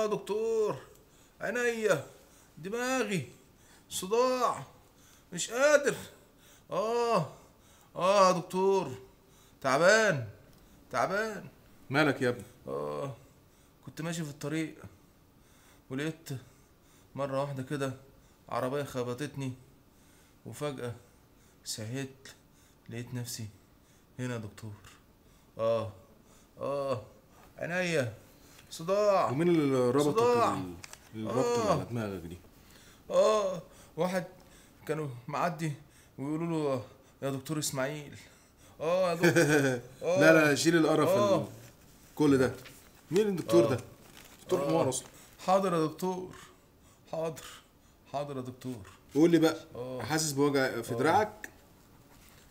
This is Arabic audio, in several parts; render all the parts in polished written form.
يا دكتور، عينيا، دماغي، صداع، مش قادر. اه اه يا دكتور، تعبان تعبان. مالك يا ابني؟ كنت ماشي في الطريق ولقيت مرة واحدة كده عربية خبطتني، وفجأة سهيت لقيت نفسي هنا يا دكتور. اه اه عينيا، صداع، ومين اللي ربطك صداع. الربطه اللي على اه دماغك دي؟ اه واحد كانوا معدي ويقولوا له يا دكتور اسماعيل. اه يا دكتور. لا اه لا، شيل القرف اه كل ده. مين الدكتور اه ده؟ دكتور حمار اصلا. حاضر يا دكتور، حاضر، حاضر يا دكتور. قول لي بقى، اه حاسس بوجع في دراعك؟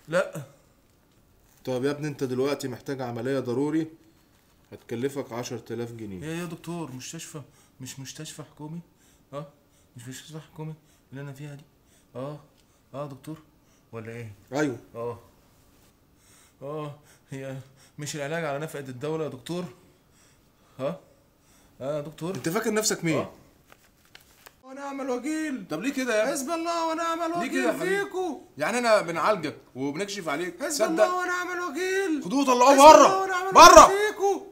لا. طب يا ابني انت دلوقتي محتاج عمليه ضروري، هتكلفك 10,000 جنيه. ايه يا دكتور، مستشفى؟ مش مستشفى حكومي؟ اه مش مستشفى حكومي اللي انا فيها دي؟ اه اه دكتور ولا ايه؟ ايوه. اه هي مش العلاج على نفقة الدولة يا دكتور؟ ها يا دكتور. انت فاكر نفسك مين؟ ونعم الوكيل. طب ليه كده يا ابني؟ حسب الله ونعم ليه كده يا الوكيل حبيبي؟ فيكو. يعني انا بنعالجك وبنكشف عليك حسب تصدق؟ الله ونعم الوكيل. خدوه طلعوه حسب الله بره ونعم الوكيل بره. فيكو.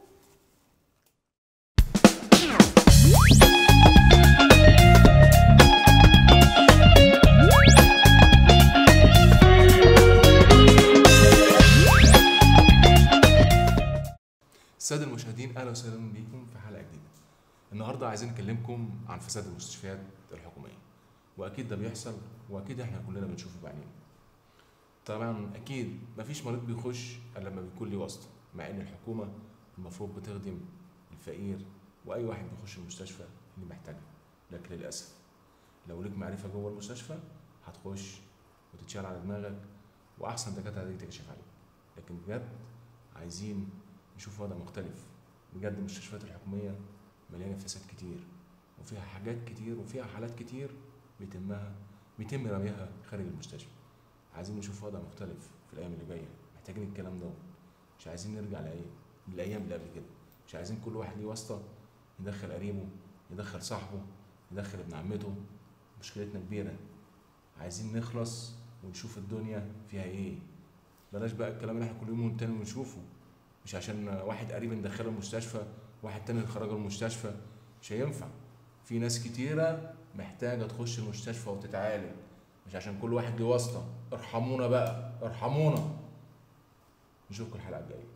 السادة المشاهدين، اهلا وسهلا بيكم في حلقه جديده. النهارده عايزين نكلمكم عن فساد المستشفيات الحكوميه، واكيد ده بيحصل، واكيد احنا كلنا بنشوفه بعينينا. طبعا اكيد مفيش مريض بيخش الا لما بيكون ليه واسطه، مع ان الحكومه المفروض بتخدم الفقير واي واحد بيخش المستشفى اللي محتاجها. لكن للاسف لو ليك معرفه جوه المستشفى هتخش وتتشال على دماغك، واحسن دكاتره هتيجي تكشف عليك. لكن بجد عايزين نشوف وضع مختلف. بجد المستشفيات الحكومية مليانة فساد كتير، وفيها حاجات كتير، وفيها حالات كتير بيتم رميها خارج المستشفى. عايزين نشوف وضع مختلف في الأيام اللي جاية، محتاجين الكلام ده. مش عايزين نرجع للأيام اللي قبل كده. مش عايزين كل واحد ليه واسطة يدخل قريبه، يدخل صاحبه، يدخل ابن عمته. مشكلتنا كبيرة، عايزين نخلص ونشوف الدنيا فيها ايه. بلاش بقى الكلام اللي احنا كل يوم والتاني بنشوفه. مش عشان واحد قريب ندخله المستشفى واحد تاني نخرجه المستشفى، مش هينفع. في ناس كتيرة محتاجة تخش المستشفى وتتعالج، مش عشان كل واحد له واسطة. ارحمونا بقى، ارحمونا. نشوفكم الحلقة الجاية.